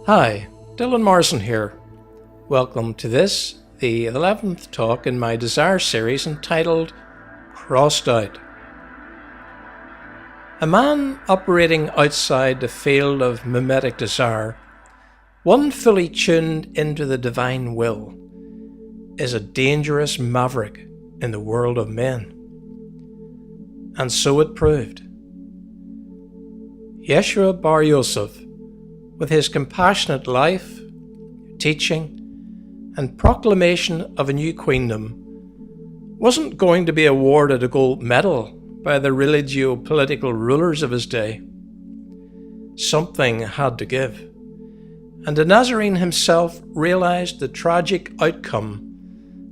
Hi, Dylan Morrison here. Welcome to this, the 11th talk in my Desire series entitled Crossed Out. A man operating outside the field of mimetic desire, one fully tuned into the divine will, is a dangerous maverick in the world of men. And so it proved. Yeshua Bar Yosef, with his compassionate life, teaching, and proclamation of a new queendom, wasn't going to be awarded a gold medal by the religio-political rulers of his day. Something had to give, and the Nazarene himself realized the tragic outcome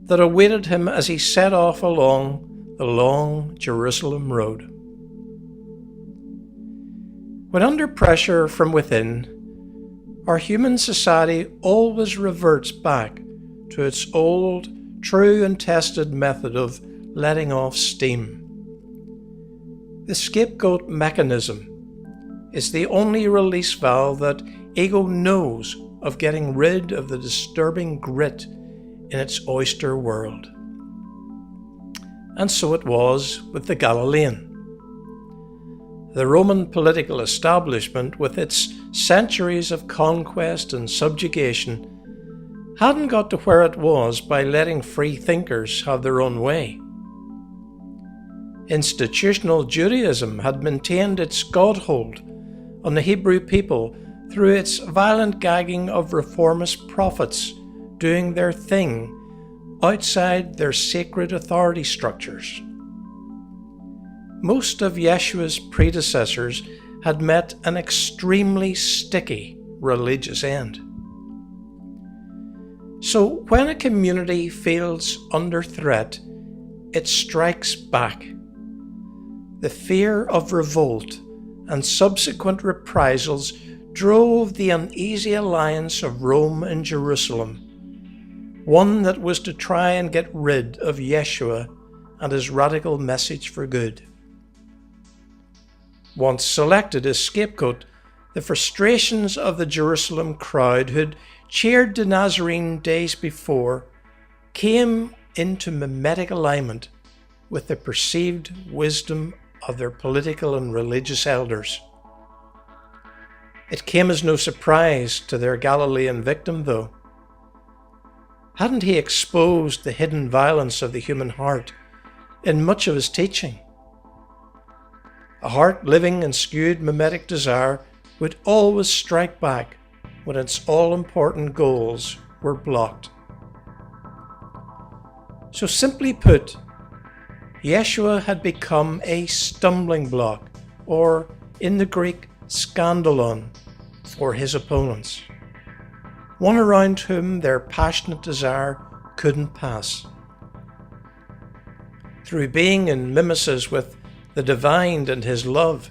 that awaited him as he set off along the long Jerusalem road. When under pressure from within, our human society always reverts back to its old, true and tested method of letting off steam. The scapegoat mechanism is the only release valve that ego knows of getting rid of the disturbing grit in its oyster world. And so it was with the Galilean. The Roman political establishment, with its centuries of conquest and subjugation, hadn't got to where it was by letting free thinkers have their own way. Institutional Judaism had maintained its godhold on the Hebrew people through its violent gagging of reformist prophets doing their thing outside their sacred authority structures. Most of Yeshua's predecessors had met an extremely sticky religious end. So when a community feels under threat, it strikes back. The fear of revolt and subsequent reprisals drove the uneasy alliance of Rome and Jerusalem, one that was to try and get rid of Yeshua and his radical message for good. Once selected as scapegoat, the frustrations of the Jerusalem crowd who'd cheered the Nazarene days before came into mimetic alignment with the perceived wisdom of their political and religious elders. It came as no surprise to their Galilean victim, though. Hadn't he exposed the hidden violence of the human heart in much of his teaching? A heart living in skewed mimetic desire would always strike back when its all-important goals were blocked. So simply put, Yeshua had become a stumbling block, or in the Greek, scandalon, for his opponents, one around whom their passionate desire couldn't pass. Through being in mimesis with the divine and his love,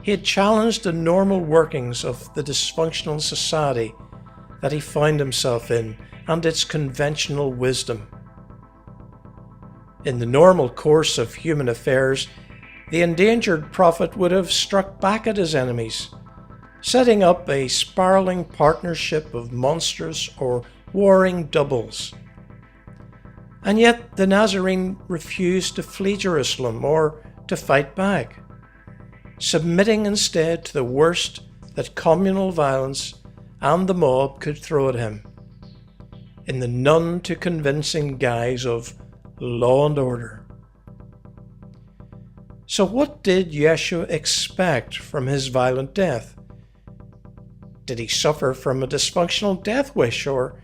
he had challenged the normal workings of the dysfunctional society that he found himself in and its conventional wisdom. In the normal course of human affairs, the endangered prophet would have struck back at his enemies, setting up a spiraling partnership of monstrous or warring doubles. And yet the Nazarene refused to flee Jerusalem or to fight back, submitting instead to the worst that communal violence and the mob could throw at him, in the none too convincing guise of law and order. So what did Yeshua expect from his violent death? Did he suffer from a dysfunctional death wish, or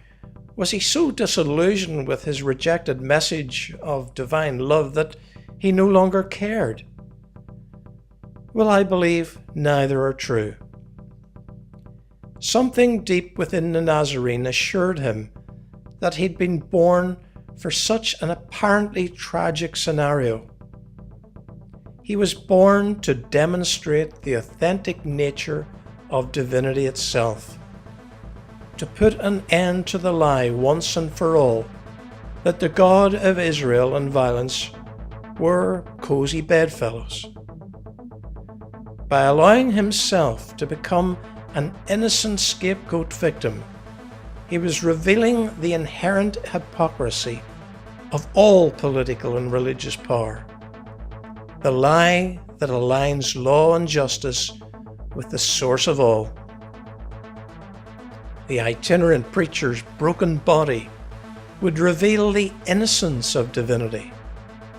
was he so disillusioned with his rejected message of divine love that he no longer cared? Well, I believe neither are true. Something deep within the Nazarene assured him that he'd been born for such an apparently tragic scenario. He was born to demonstrate the authentic nature of divinity itself, to put an end to the lie once and for all that the God of Israel and violence were cozy bedfellows. By allowing himself to become an innocent scapegoat victim, he was revealing the inherent hypocrisy of all political and religious power, the lie that aligns law and justice with the source of all. The itinerant preacher's broken body would reveal the innocence of divinity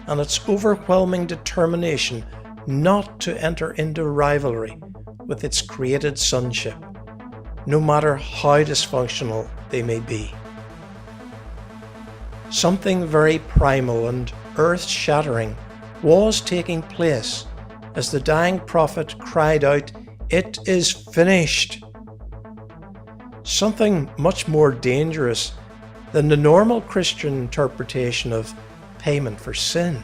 and its overwhelming determination not to enter into rivalry with its created sonship, no matter how dysfunctional they may be. Something very primal and earth-shattering was taking place as the dying prophet cried out, "It is finished!" Something much more dangerous than the normal Christian interpretation of payment for sin.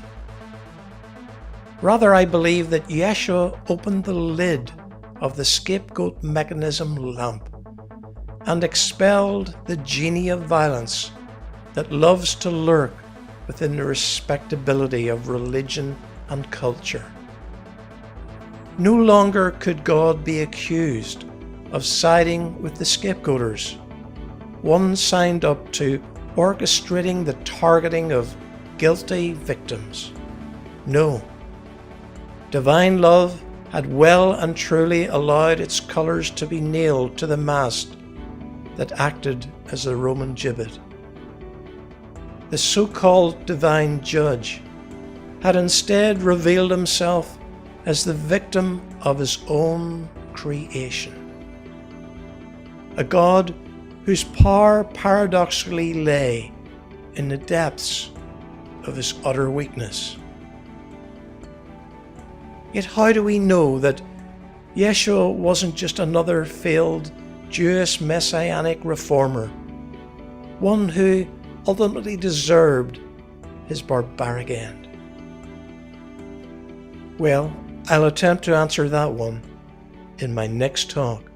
Rather, I believe that Yeshua opened the lid of the scapegoat mechanism lamp and expelled the genie of violence that loves to lurk within the respectability of religion and culture. No longer could God be accused of siding with the scapegoaters, one signed up to orchestrating the targeting of guilty victims. No, divine love had well and truly allowed its colours to be nailed to the mast that acted as a Roman gibbet. The so-called divine judge had instead revealed himself as the victim of his own creation. A God whose power paradoxically lay in the depths of his utter weakness. Yet how do we know that Yeshua wasn't just another failed Jewish messianic reformer, one who ultimately deserved his barbaric end? Well, I'll attempt to answer that one in my next talk.